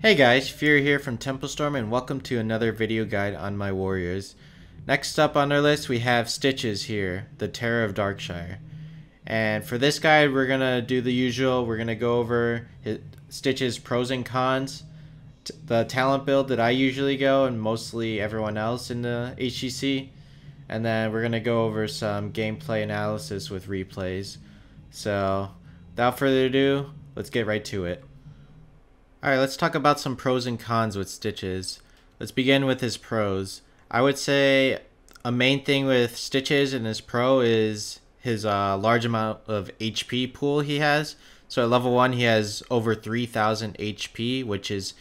Hey guys, Fear here from Templestorm and welcome to another video guide on my warriors. Next up on our list we have Stitches here, the Terror of Darkshire. And for this guide we're going to do the usual, we're going to go over Stitches pros and cons, the talent build that I usually go and mostly everyone else in the HGC. And then we're going to go over some gameplay analysis with replays. So without further ado, let's get right to it. Alright, let's talk about some pros and cons with Stitches. Let's begin with his pros. I would say a main thing with Stitches and his pro is his large amount of HP pool he has. So at level 1 he has over 3,000 HP, which is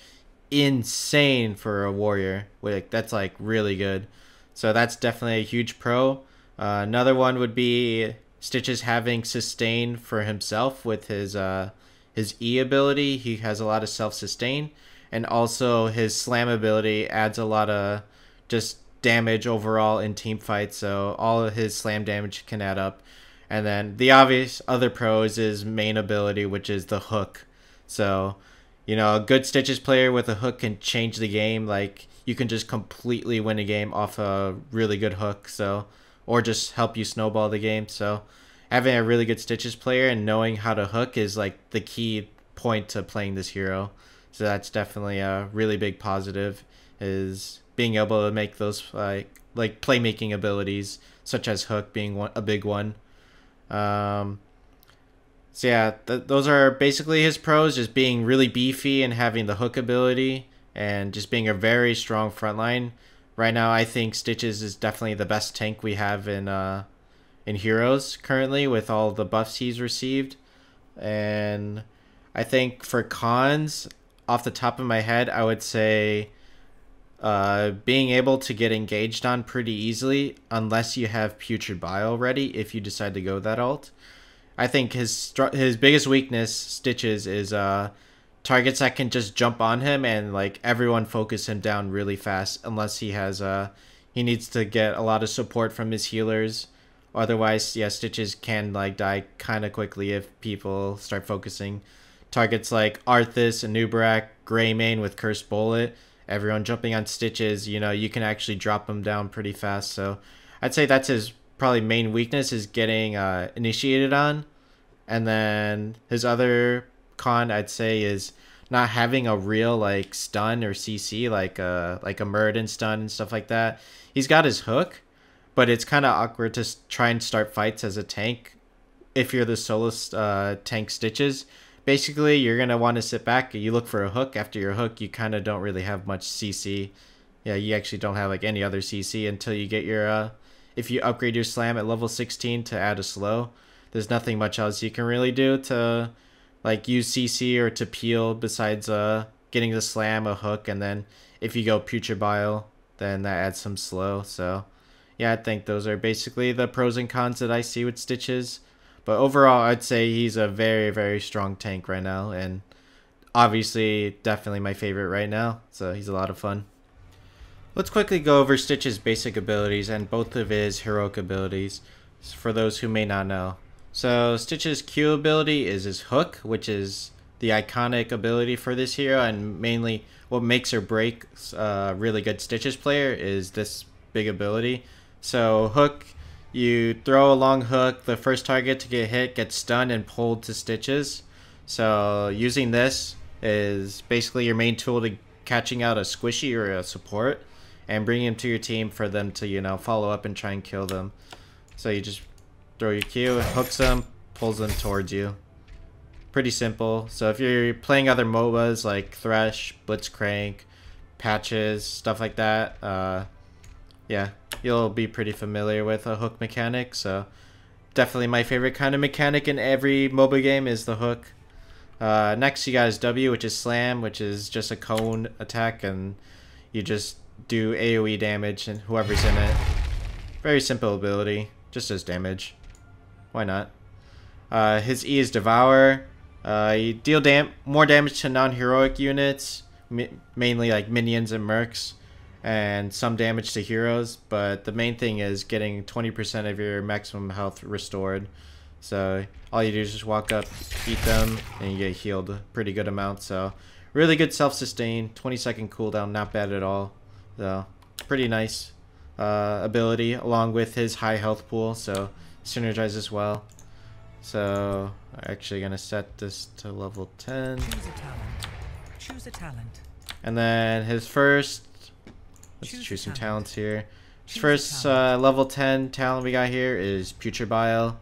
insane for a warrior. That's like really good. So that's definitely a huge pro. Another one would be Stitches having sustain for himself with his E ability. He has a lot of self-sustain, and also his slam ability adds a lot of just damage overall in team fights, so all of his slam damage can add up. And then the obvious other pro is his main ability, which is the hook. So, you know, a good Stitches player with a hook can change the game. Like, you can just completely win a game off a really good hook, so, or just help you snowball the game. So having a really good Stitches player and knowing how to hook is like the key point to playing this hero. So that's definitely a really big positive, is being able to make those like playmaking abilities such as hook being a big one. So yeah, those are basically his pros, just being really beefy and having the hook ability and just being a very strong frontline. Right now I think Stitches is definitely the best tank we have in Heroes currently with all the buffs he's received. And I think for cons, off the top of my head, I would say being able to get engaged on pretty easily unless you have Putrid Bile ready if you decide to go that alt. I think his biggest weakness, Stitches, is targets that can just jump on him and like everyone focus him down really fast unless he has he needs to get a lot of support from his healers. Otherwise, yeah, Stitches can like die kind of quickly if people start focusing. Targets like Arthas, Anubarak, Greymane with Cursed Bullet, everyone jumping on Stitches, you know, you can actually drop them down pretty fast. So I'd say that's his probably main weakness, is getting initiated on. And then his other con I'd say is not having a real like stun or CC like a Muradin stun and stuff like that. He's got his hook, but it's kind of awkward to try and start fights as a tank if you're the solo tank Stitches. Basically, you're going to want to sit back. You look for a hook. After your hook, you kind of don't really have much CC. Yeah, you actually don't have like any other CC until you get your... if you upgrade your slam at level 16 to add a slow, there's nothing much else you can really do to like use CC or to peel besides getting the slam, a hook, and then if you go Putrid Bile, then that adds some slow. So yeah, I think those are basically the pros and cons that I see with Stitches. But overall, I'd say he's a very, very strong tank right now. And obviously, definitely my favorite right now. So he's a lot of fun. Let's quickly go over Stitch's basic abilities and both of his heroic abilities for those who may not know. So Stitch's Q ability is his hook, which is the iconic ability for this hero. And mainly what makes or breaks a really good Stitches player is this big ability. So hook, you throw a long hook, the first target to get hit gets stunned and pulled to Stitches. So using this is basically your main tool to catching out a squishy or a support and bringing him to your team for them to, you know, follow up and try and kill them. So you just throw your Q, hooks them, pulls them towards you. Pretty simple. So if you're playing other MOBAs like Thresh, Blitzcrank, Patches, stuff like that, yeah, you'll be pretty familiar with a hook mechanic. So definitely my favorite kind of mechanic in every MOBA game is the hook. Next you got his W, which is slam, which is just a cone attack, and you just do AoE damage and whoever's in it. Very simple ability, just does damage. Why not? His E is Devour. You deal more damage to non-heroic units, mainly like minions and mercs, and some damage to heroes, but the main thing is getting 20% of your maximum health restored. So all you do is just walk up, eat them, and you get healed a pretty good amount. So really good self-sustain, 20-second cooldown, not bad at all. So pretty nice ability, along with his high health pool, so synergizes well. So I'm actually gonna set this to level 10. Choose a talent. Choose a talent. And then his first, let's choose some talents here. His first level 10 talent we got here is Putrid Bile.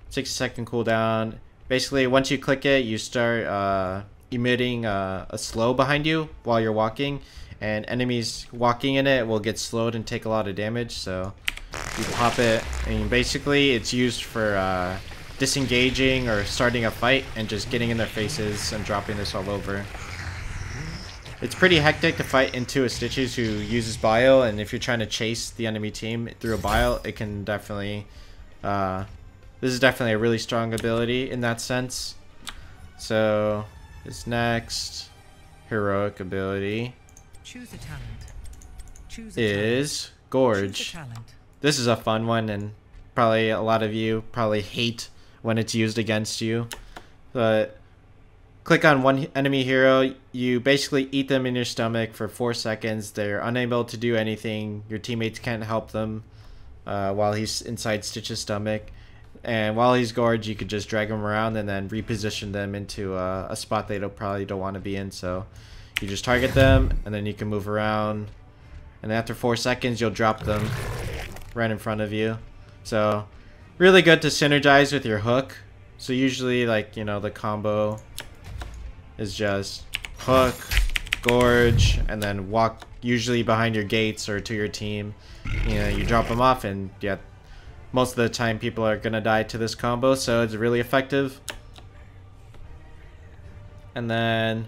60-second cooldown. Basically, once you click it, you start emitting a slow behind you while you're walking, and enemies walking in it will get slowed and take a lot of damage. So you pop it, and basically it's used for disengaging or starting a fight and just getting in their faces and dropping this all over. It's pretty hectic to fight into a Stitches who uses Bile, and if you're trying to chase the enemy team through a Bile, it can definitely this is definitely a really strong ability in that sense. So his next heroic ability is Gorge. This is a fun one, and probably a lot of you probably hate when it's used against you. But click on one enemy hero, you basically eat them in your stomach for 4 seconds. They're unable to do anything. Your teammates can't help them while he's inside Stitch's stomach. And while he's gorged, you could just drag them around and then reposition them into a spot they probably don't want to be in. So you just target them, and then you can move around. And after 4 seconds, you'll drop them right in front of you. So really good to synergize with your hook. So usually, like, you know, the combo is just hook, gorge, and then walk usually behind your gates or to your team. You know, you drop them off, and yeah, most of the time people are gonna die to this combo, so it's really effective. And then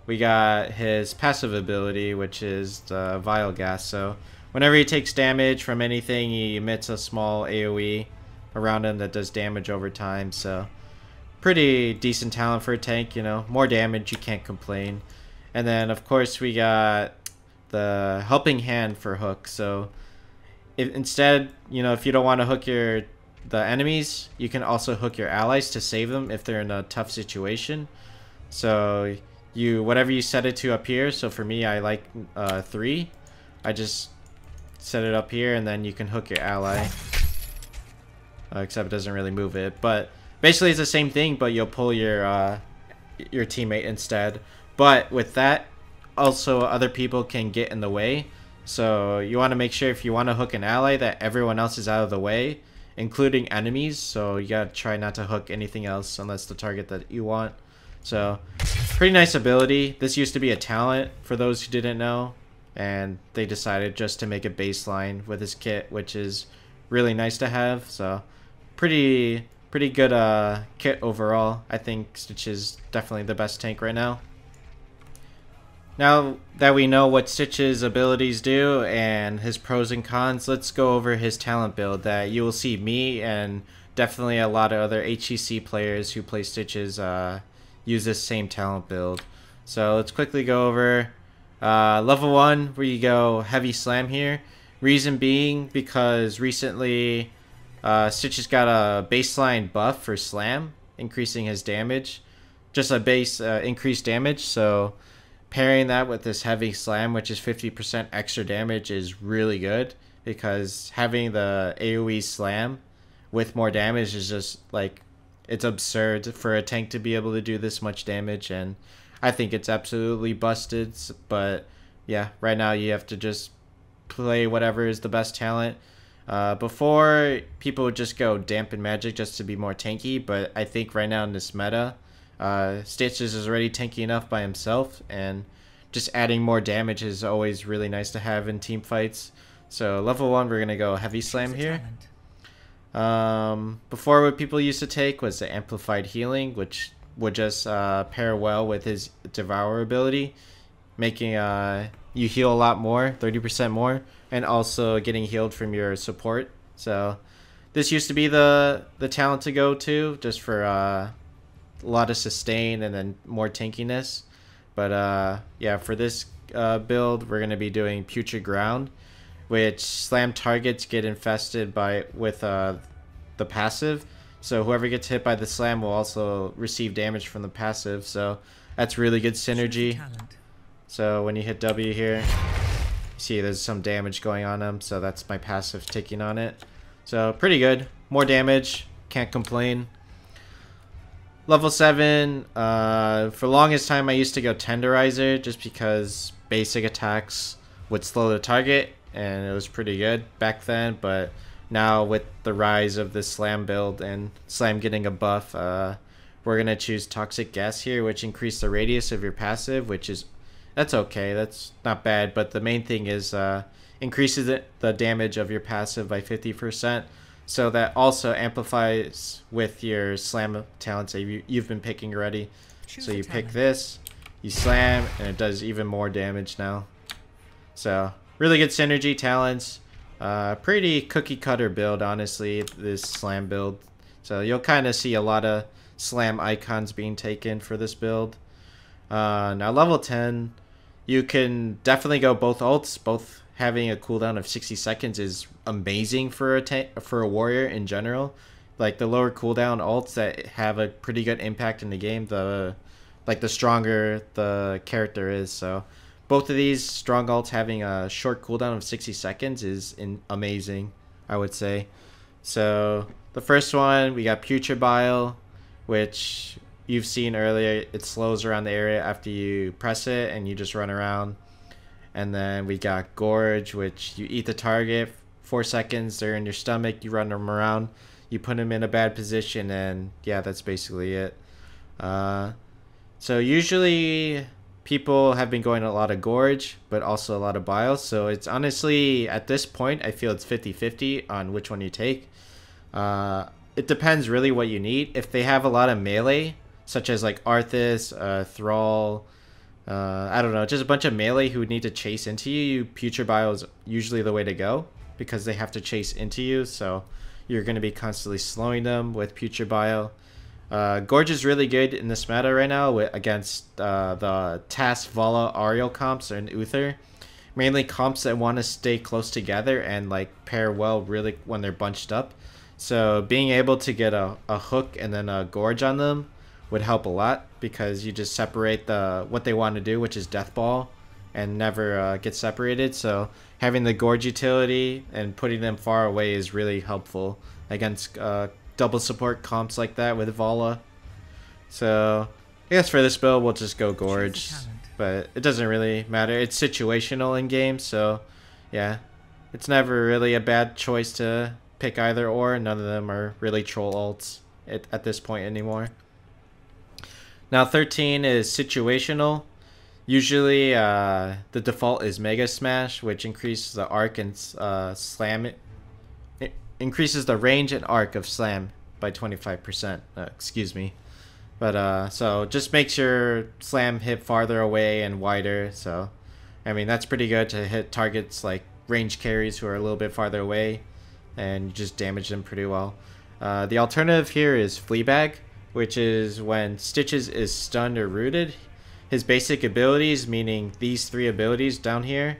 we got his passive ability, which is the Vile Gas. So whenever he takes damage from anything, he emits a small AoE around him that does damage over time. So pretty decent talent for a tank, you know. More damage, you can't complain. And then of course we got the Helping Hand for hook. So if instead, you know, if you don't want to hook the enemies, you can also hook your allies to save them if they're in a tough situation. So whatever you set it to up here. So for me, I like 3. I just set it up here, and then you can hook your ally. Except it doesn't really move it, but basically it's the same thing, but you'll pull your teammate instead. But with that, also other people can get in the way. So you want to make sure if you want to hook an ally that everyone else is out of the way, including enemies. So you gotta try not to hook anything else unless the target that you want. So pretty nice ability. This used to be a talent for those who didn't know, and they decided just to make a baseline with his kit, which is really nice to have. So pretty good kit overall. I think Stitch is definitely the best tank right now. Now that we know what Stitch's abilities do and his pros and cons, let's go over his talent build that you will see me and definitely a lot of other HCC players who play Stitches use this same talent build. So let's quickly go over level 1, where you go Heavy Slam here. Reason being because recently Stitch's got a baseline buff for Slam, increasing his damage. Just a base increased damage, so pairing that with this Heavy Slam, which is 50% extra damage, is really good, because having the AoE Slam with more damage is just like, it's absurd for a tank to be able to do this much damage, and I think it's absolutely busted. But yeah, right now you have to just play whatever is the best talent. Before, people would just go Dampen Magic just to be more tanky, but I think right now in this meta, Stitches is already tanky enough by himself, and just adding more damage is always really nice to have in team fights. So level 1, we're gonna go Heavy Slam here. Before, what people used to take was the Amplified Healing, which would just pair well with his Devour ability, making you heal a lot more, 30% more, and also getting healed from your support. So this used to be the talent to go to, just for a lot of sustain and then more tankiness. But yeah, for this build, we're going to be doing Putrid Ground, which Slam targets get infested with the passive. So whoever gets hit by the slam will also receive damage from the passive. So that's really good synergy. So when you hit W here, you see there's some damage going on him. So that's my passive taking on it. So pretty good. More damage. Can't complain. Level 7. For the longest time I used to go Tenderizer just because basic attacks would slow the target. And it was pretty good back then. But now with the rise of the Slam build and Slam getting a buff, we're going to choose Toxic Gas here, which increases the radius of your passive, which is... That's okay. That's not bad. But the main thing is increases the damage of your passive by 50%. So that also amplifies with your slam talents that you've been picking already. So you pick this, you slam, and it does even more damage now. So really good synergy talents. Pretty cookie cutter build, honestly, this slam build. So you'll kind of see a lot of slam icons being taken for this build. Now level 10, you can definitely go both ults. Both having a cooldown of 60 seconds is amazing for a warrior in general. Like the lower cooldown ults that have a pretty good impact in the game, the stronger the character is. So both of these strong ults having a short cooldown of 60 seconds is amazing, I would say. So the first one, we got Putrid Bile, which you've seen earlier. It slows around the area after you press it and you just run around. And then we got Gorge, which you eat the target 4 seconds, they're in your stomach, you run them around, you put them in a bad position, and yeah, that's basically it. So usually people have been going a lot of Gorge, but also a lot of Bile. So it's honestly, at this point, I feel it's 50-50 on which one you take. It depends really what you need. If they have a lot of melee, such as like Arthas, Thrall, I don't know, just a bunch of melee who need to chase into you, Putrid Bile is usually the way to go because they have to chase into you, so you're going to be constantly slowing them with Putrid Bile. Gorge is really good in this meta right now against the Tas, Vala, Ariel comps and Uther. Mainly comps that want to stay close together and like pair well really when they're bunched up. So being able to get a hook and then a Gorge on them would help a lot because you just separate what they want to do, which is Death Ball, and never get separated. So having the Gorge utility and putting them far away is really helpful against double support comps like that with Vala. So I guess for this build we'll just go Gorge, but it doesn't really matter. It's situational in game, so yeah, it's never really a bad choice to pick either or. None of them are really troll ults at this point anymore. Now 13 is situational. Usually the default is Mega Smash, which increases the arc and slam. It increases the range and arc of slam by 25%. Excuse me. But so just makes your slam hit farther away and wider. So I mean that's pretty good to hit targets like range carries who are a little bit farther away, and you just damage them pretty well. The alternative here is Fleabag, which is when Stitches is stunned or rooted. His basic abilities, meaning these 3 abilities down here,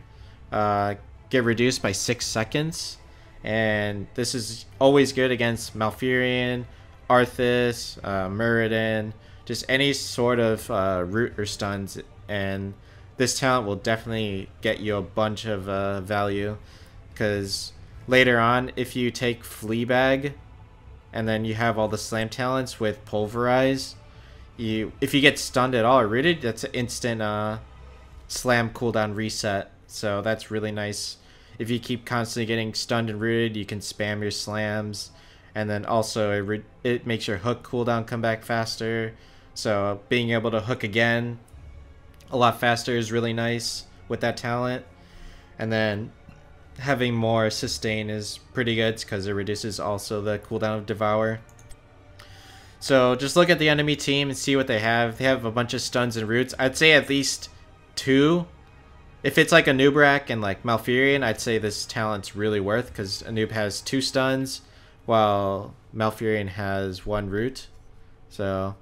get reduced by 6 seconds. And this is always good against Malfurion, Arthas, Muradin, just any sort of root or stuns. And this talent will definitely get you a bunch of value, because later on, if you take Fleabag, and then you have all the slam talents with Pulverized, if you get stunned at all or rooted, that's an instant slam cooldown reset. So that's really nice. If you keep constantly getting stunned and rooted, you can spam your slams, and then also it makes your hook cooldown come back faster. So being able to hook again a lot faster is really nice with that talent. And then having more sustain is pretty good because it reduces also the cooldown of Devour. So just look at the enemy team and see what they have. They have a bunch of stuns and roots. I'd say at least 2. If it's like a Noobrak and like Malfurion, I'd say this talent's really worth because a noob has 2 stuns while Malfurion has 1 root. So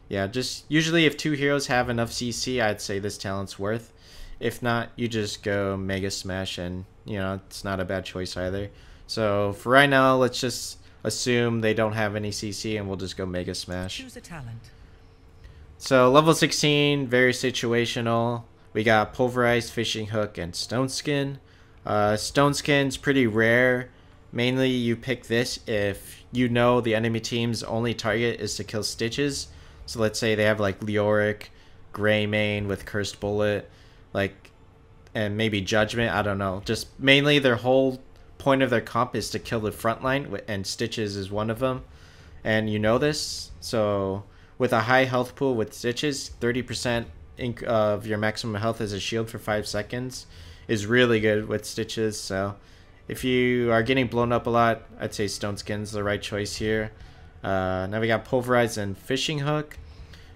yeah, just usually if 2 heroes have enough CC, I'd say this talent's worth. If not, you just go Mega Smash, and you know it's not a bad choice either. So for right now, let's just assume they don't have any CC and we'll just go Mega Smash. Choose a talent. So level 16, very situational. We got Pulverized, Fishing Hook, and Stone Skin. Stone Skin's pretty rare. Mainly you pick this if you know the enemy team's only target is to kill Stitches. So let's say they have like Leoric, Greymane with Cursed Bullet, like, and maybe Judgment, I don't know. Just mainly their whole point of their comp is to kill the front line, and Stitches is one of them. And you know this, so with a high health pool with Stitches, 30% of your maximum health as a shield for 5 seconds is really good with Stitches. So if you are getting blown up a lot, I'd say Stone Skin's the right choice here. Now we got Pulverized and Fishing Hook.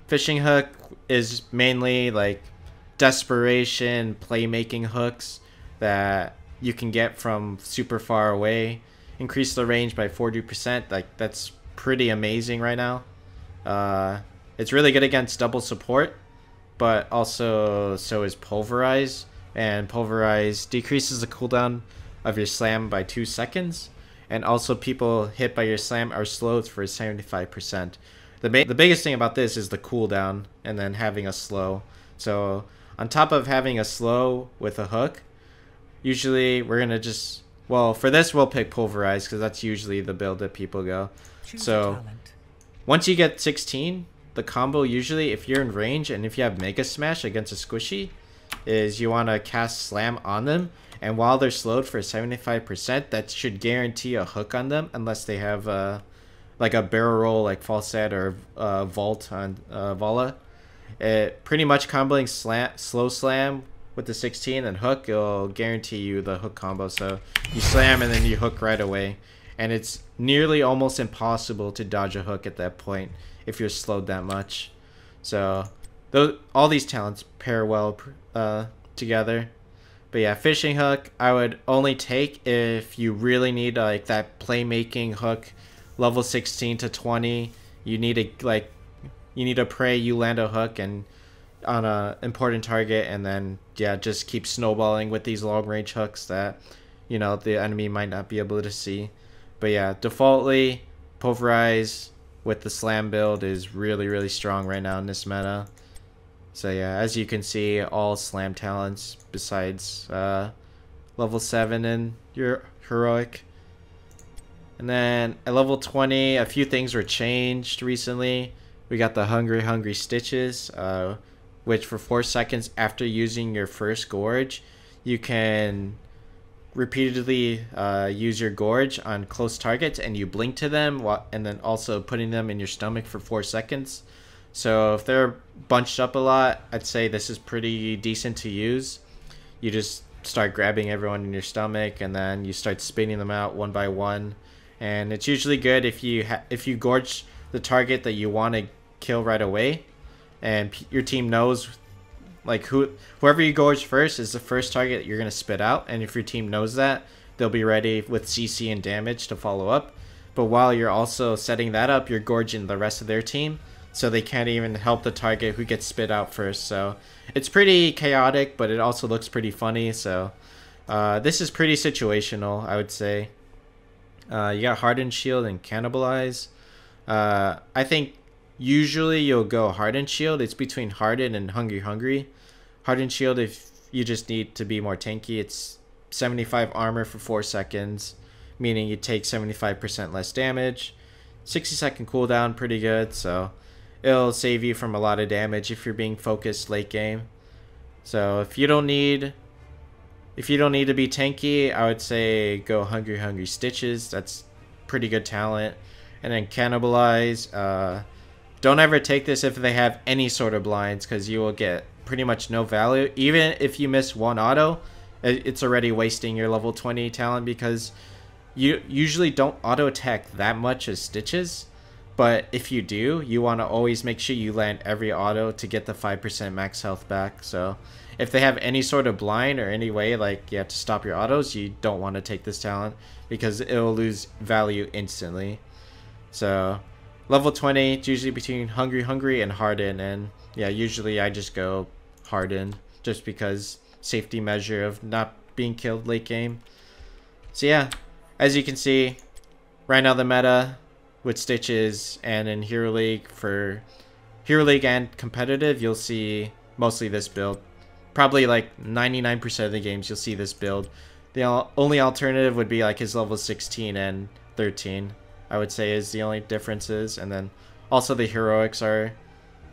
Fishing Hook is mainly like desperation playmaking hooks that you can get from super far away. Increase the range by 40%. Like, that's pretty amazing right now. It's really good against double support, but also so is Pulverize. And Pulverize decreases the cooldown of your slam by 2 seconds. And also people hit by your slam are slowed for 75%. The biggest thing about this is the cooldown and then having a slow. So on top of having a slow with a hook, usually we're going to just, well, for this we'll pick Pulverize because that's usually the build that people go. So once you get 16, the combo usually, if you're in range and if you have Mega Smash against a squishy, is you want to cast Slam on them. And while they're slowed for 75%, that should guarantee a hook on them unless they have like a barrel roll like Falset or Vault on Vala. It pretty much comboing slow slam with the 16 and hook, it'll guarantee you the hook combo. So you slam and then you hook right away. And it's nearly almost impossible to dodge a hook at that point if you're slowed that much. So all these talents pair well together. But yeah, Fishing Hook I would only take if you really need like that playmaking hook, level 16 to 20. You need a pray you land a hook and on a important target, and then yeah, just keep snowballing with these long range hooks that, you know, the enemy might not be able to see. But yeah, defaultly Pulverize with the slam build is really strong right now in this meta. So yeah, as you can see, all slam talents besides level 7 in your heroic. And then at level 20, a few things were changed recently. We got the Hungry Stitches, which for 4 seconds after using your first gorge, you can repeatedly use your gorge on close targets and you blink to them, and then also putting them in your stomach for 4 seconds. So if they're bunched up a lot, I'd say this is pretty decent to use. You just start grabbing everyone in your stomach and then you start spinning them out one by one. And it's usually good if you gorge the target that you want to kill right away, and your team knows like whoever you gorge first is the first target that you're going to spit out. And if your team knows that, they'll be ready with CC and damage to follow up. But while you're also setting that up, you're gorging the rest of their team, so they can't even help the target who gets spit out first. So it's pretty chaotic, but it also looks pretty funny. So this is pretty situational, I would say. You got Harden Shield and Cannibalize. I think usually you'll go Harden Shield. It's between Harden and Hungry. Harden Shield, if you just need to be more tanky, it's 75 armor for 4 seconds, meaning you take 75% less damage. 60-second cooldown, pretty good, so it'll save you from a lot of damage if you're being focused late game. So if you don't need to be tanky, I would say go Hungry Stitches. That's pretty good talent. And then Cannibalize. Don't ever take this if they have any sort of blinds, because you will get pretty much no value. Even if you miss one auto, it's already wasting your level 20 talent, because you usually don't auto attack that much as Stitches. But if you do, you want to always make sure you land every auto to get the 5% max health back. So if they have any sort of blind or any way like you have to stop your autos, you don't want to take this talent because it will lose value instantly. So level 20, it's usually between Hungry and Harden. And yeah, usually I just go Harden just because safety measure of not being killed late game. So yeah, as you can see, right now the meta with Stitches and in Hero League for Hero League and competitive, you'll see mostly this build. Probably like 99% of the games you'll see this build. The only alternative would be like his level 16 and 13, I would say, is the only differences. And then also the heroics are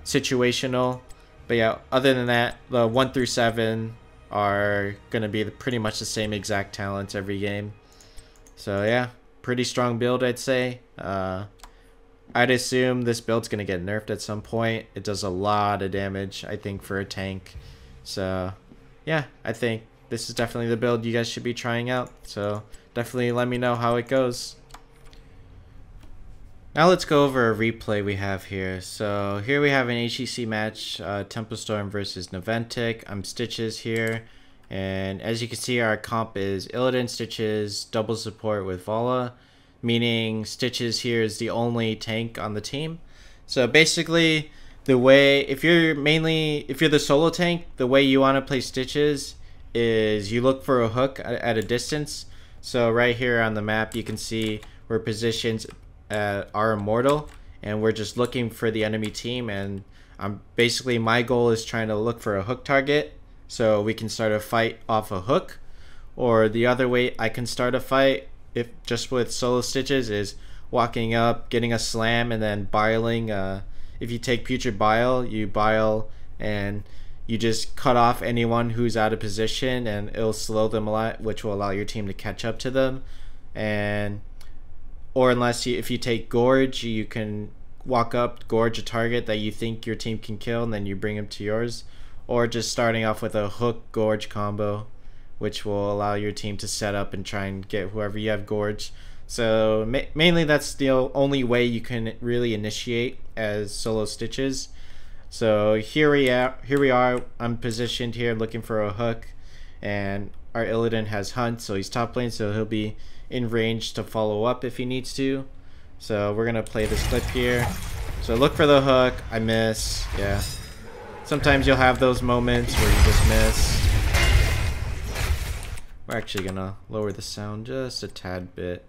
situational. But yeah, other than that, the 1 through 7 are going to be pretty much the same exact talents every game. So yeah, pretty strong build, I'd say. I'd assume this build's going to get nerfed at some point. It does a lot of damage, I think, for a tank. So yeah, I think this is definitely the build you guys should be trying out. So definitely let me know how it goes. Now let's go over a replay we have here. So here we have an HEC match, Tempo Storm versus Naventic. I'm Stitches here. And as you can see, our comp is Illidan, Stitches, double support with Vala. Meaning Stitches here is the only tank on the team. So basically, the way, if you're the solo tank, the way you want to play Stitches is you look for a hook at a distance. So right here on the map, you can see we're positioned at our Immortal, and we're just looking for the enemy team. And basically my goal is trying to look for a hook target so we can start a fight off a hook. Or the other way I can start a fight, if just with solo Stitches, is walking up, getting a slam, and then biling. If you take Putrid Bile, you bile and you just cut off anyone who's out of position, and it'll slow them a lot, which will allow your team to catch up to them. Or if you take Gorge, you can walk up, gorge a target that you think your team can kill, and then you bring him to yours. Or just starting off with a hook gorge combo, which will allow your team to set up and try and get whoever you have gorged. So mainly that's the only way you can really initiate as solo Stitches. So here we are. I'm positioned here looking for a hook, and our Illidan has Hunt, so he's top lane, so he'll be in range to follow up if he needs to. So we're gonna play this clip here. So look for the hook. I miss. Yeah. Sometimes you'll have those moments where you just miss. We're actually gonna lower the sound just a tad bit.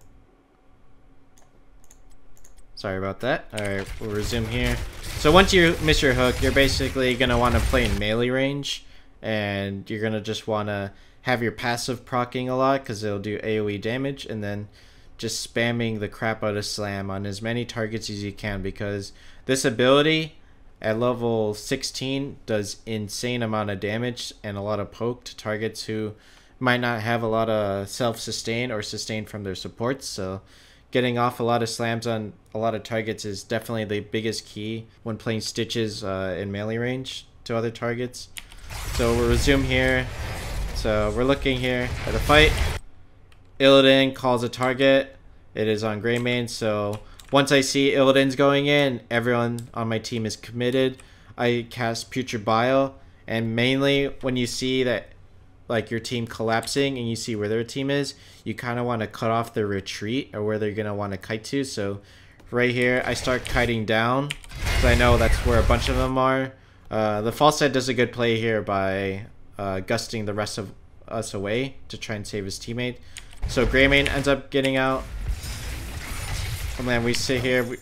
Sorry about that. Alright, we'll resume here. So once you miss your hook, you're basically gonna want to play in melee range, and you're gonna just want to have your passive proccing a lot because it'll do AoE damage, and then just spamming the crap out of slam on as many targets as you can, because this ability at level 16 does insane amount of damage and a lot of poke to targets who might not have a lot of self-sustain or sustain from their supports. So getting off a lot of slams on a lot of targets is definitely the biggest key when playing Stitches in melee range to other targets. So we'll resume here. So we're looking here at a fight. Illidan calls a target. It is on Greymane. So once I see Illidan's going in, everyone on my team is committed. I cast Putrid Bile, and mainly when you see that like your team collapsing and you see where their team is, you kind of want to cut off their retreat or where they're going to want to kite to. So right here, I start kiting down because I know that's where a bunch of them are. The Falstad does a good play here by gusting the rest of us away to try and save his teammate. So Greymane ends up getting out. And then we sit here.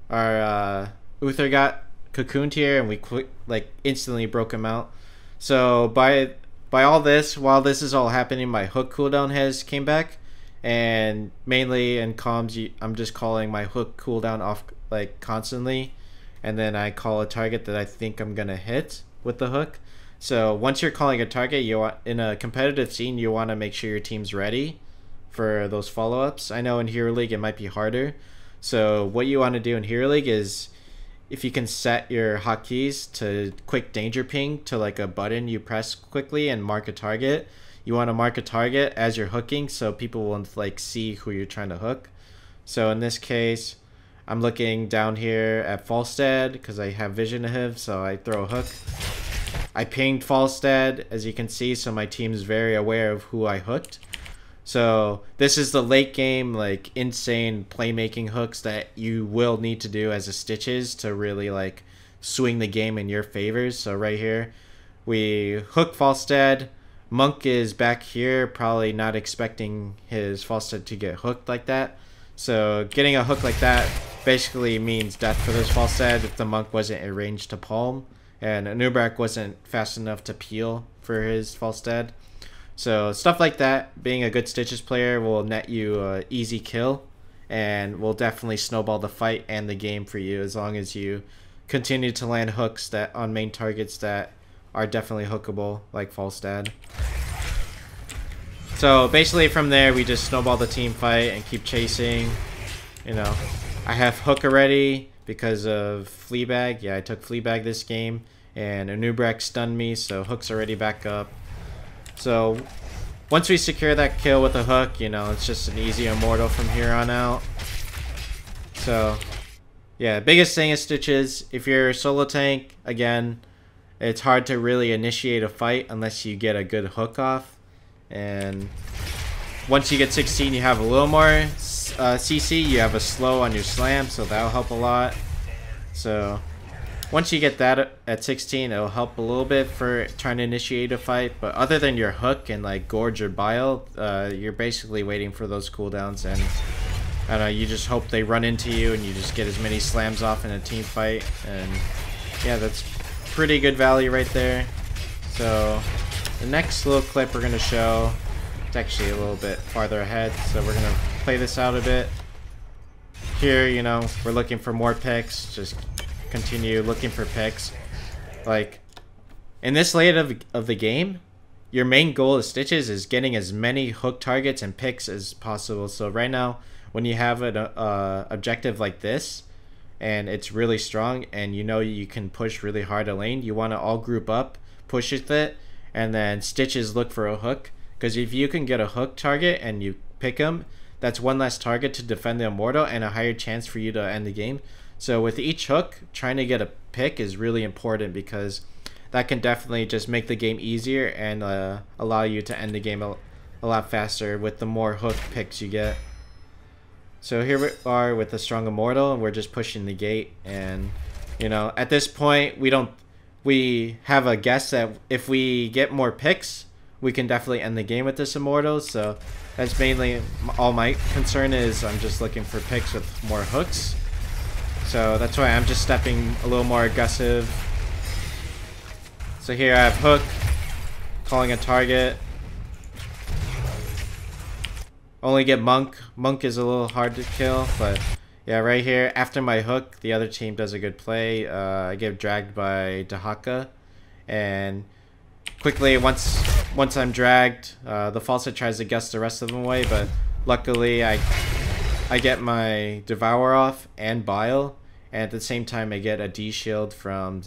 Our Uther got cocooned here, and we instantly broke him out. So by all this, while this is all happening, my hook cooldown has came back, and mainly in comms, I'm just calling my hook cooldown off like constantly, and then I call a target that I think I'm gonna hit with the hook. So once you're calling a target, in a competitive scene, you want to make sure your team's ready for those follow-ups. I know in Hero League it might be harder. So what you want to do in Hero League is, if you can set your hotkeys to quick danger ping to like a button you press quickly and mark a target, you want to mark a target as you're hooking so people won't like see who you're trying to hook. So in this case, I'm looking down here at Falstad because I have vision of him, so I throw a hook. I pinged Falstad, as you can see, so my team's very aware of who I hooked. So this is the late game, like, insane playmaking hooks that you will need to do as a Stitches to really like swing the game in your favors. So right here, we hook Falstad. Monk is back here, probably not expecting his Falstad to get hooked like that. So getting a hook like that basically means death for this false stead if the monk wasn't in range to palm, and Anubrak wasn't fast enough to peel for his false stead. So stuff like that, being a good Stitches player will net you an easy kill, and will definitely snowball the fight and the game for you as long as you continue to land hooks that on main targets that are definitely hookable, like false dad. So basically from there we just snowball the team fight and keep chasing. You know, I have hook already because of Fleabag. Yeah, I took Fleabag this game, and Anubrak stunned me, so hook's already back up. So once we secure that kill with a hook, you know, it's just an easy immortal from here on out. So yeah, biggest thing is Stitches. If you're solo tank, again, it's hard to really initiate a fight unless you get a good hook off. And once you get 16, you have a little more CC. You have a slow on your slam, so that'll help a lot. So once you get that at 16, it'll help a little bit for trying to initiate a fight. But other than your hook and like Gorge or Bile, you're basically waiting for those cooldowns, and I don't know, you just hope they run into you and you just get as many slams off in a team fight. And yeah, that's pretty good value right there. So the next little clip we're going to show, it's actually a little bit farther ahead, so we're going to play this out a bit. Here, you know, we're looking for more picks, just continue looking for picks. Like, in this late of the game, your main goal as Stitches is getting as many hook targets and picks as possible. So right now, when you have an objective like this, and it's really strong, and you know you can push really hard a lane, you want to all group up, push with it, and then Stitches look for a hook, because if you can get a hook target and you pick him, that's one less target to defend the immortal and a higher chance for you to end the game. So with each hook, trying to get a pick is really important, because that can definitely just make the game easier and allow you to end the game a lot faster with the more hook picks you get. So here we are with a strong immortal, and we're just pushing the gate. And you know, at this point we have a guess that if we get more picks, we can definitely end the game with this immortal. So that's mainly all my concern is. I'm just looking for picks with more hooks. So that's why I'm just stepping a little more aggressive. So here I have hook, calling a target. Only get monk. Monk is a little hard to kill, but yeah, right here, after my hook, the other team does a good play. I get dragged by Dahaka, and quickly, once I'm dragged, the falsehead tries to gust the rest of them away, but luckily I get my Devour off and Bile, and at the same time I get a D shield from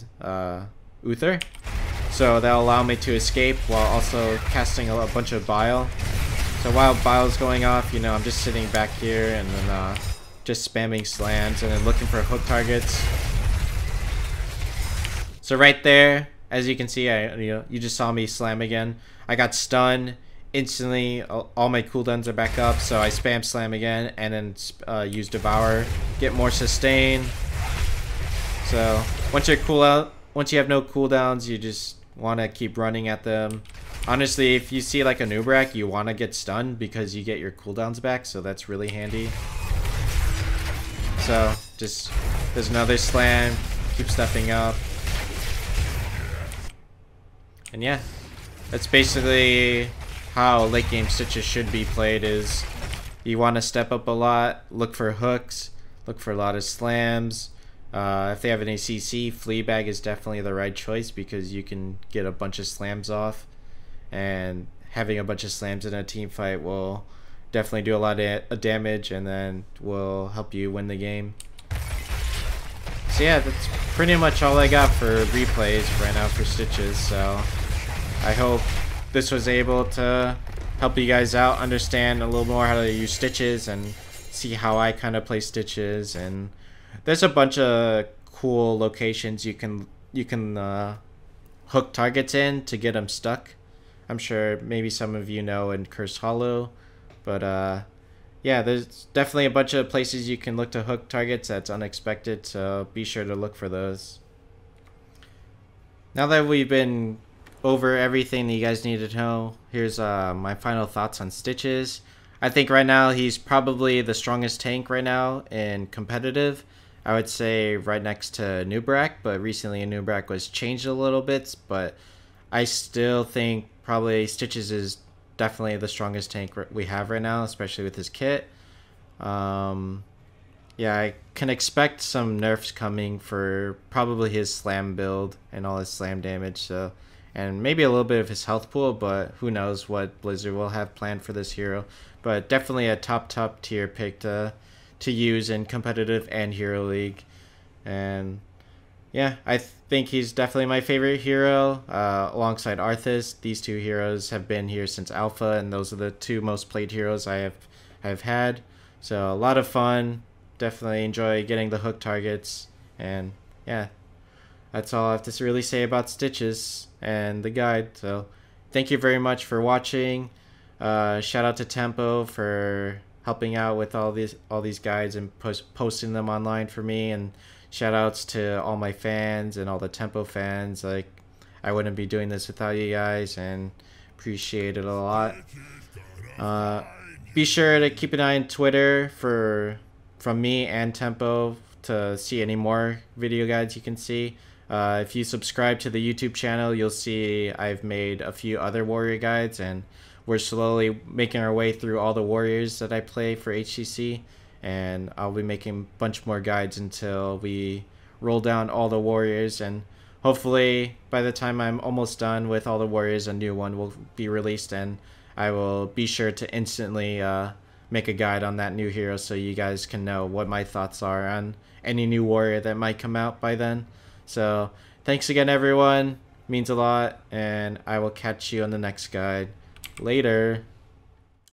Uther, so that'll allow me to escape while also casting a bunch of Bile. So while Bile's going off, you know, I'm just sitting back here and then just spamming slams and then looking for hook targets. So right there, as you can see, you just saw me slam again. I got stunned instantly. All my cooldowns are back up, so I spam slam again and then use Devour, get more sustain. So once you have no cooldowns, you just want to keep running at them. Honestly, if you see like a Nubrak, you want to get stunned because you get your cooldowns back, so that's really handy. So just there's another slam, keep stepping up. And yeah, that's basically how late game Stitches should be played. Is you want to step up a lot, look for hooks, look for a lot of slams. If they have any CC, Fleabag is definitely the right choice because you can get a bunch of slams off, and having a bunch of slams in a team fight will definitely do a lot of damage and then will help you win the game. So yeah, that's pretty much all I got for replays right now for Stitches. So I hope this was able to help you guys out, understand a little more how to use Stitches and see how I kind of play Stitches. And there's a bunch of cool locations you can hook targets in to get them stuck. I'm sure maybe some of you know in Cursed Hollow, but yeah, there's definitely a bunch of places you can look to hook targets that's unexpected, so be sure to look for those. Now that we've been over everything that you guys need to know, here's my final thoughts on Stitches. I think right now he's probably the strongest tank right now in competitive. I would say right next to Nubrak, but recently Nubrak was changed a little bit. But I still think probably Stitches is definitely the strongest tank we have right now, especially with his kit. Yeah, I can expect some nerfs coming for probably his slam build and all his slam damage. So, and maybe a little bit of his health pool, but who knows what Blizzard will have planned for this hero. But definitely a top tier pick to use in competitive and hero league. And yeah, I think he's definitely my favorite hero alongside Arthas. These two heroes have been here since alpha, and those are the two most played heroes I have had. So a lot of fun. Definitely enjoy getting the hook targets. And yeah, that's all I have to really say about Stitches and the guide. So thank you very much for watching. Shout out to Tempo for helping out with all these guides and posting them online for me, and shout outs to all my fans and all the Tempo fans. Like, I wouldn't be doing this without you guys, and appreciate it a lot. Be sure to keep an eye on Twitter from me and Tempo to see any more video guides you can see. If you subscribe to the YouTube channel, you'll see I've made a few other warrior guides, and we're slowly making our way through all the warriors that I play for HCC, and I'll be making a bunch more guides until we roll down all the warriors, and hopefully by the time I'm almost done with all the warriors, a new one will be released, and I will be sure to instantly make a guide on that new hero so you guys can know what my thoughts are on any new warrior that might come out by then. So thanks again, everyone. Means a lot, and I will catch you on the next guide. Later.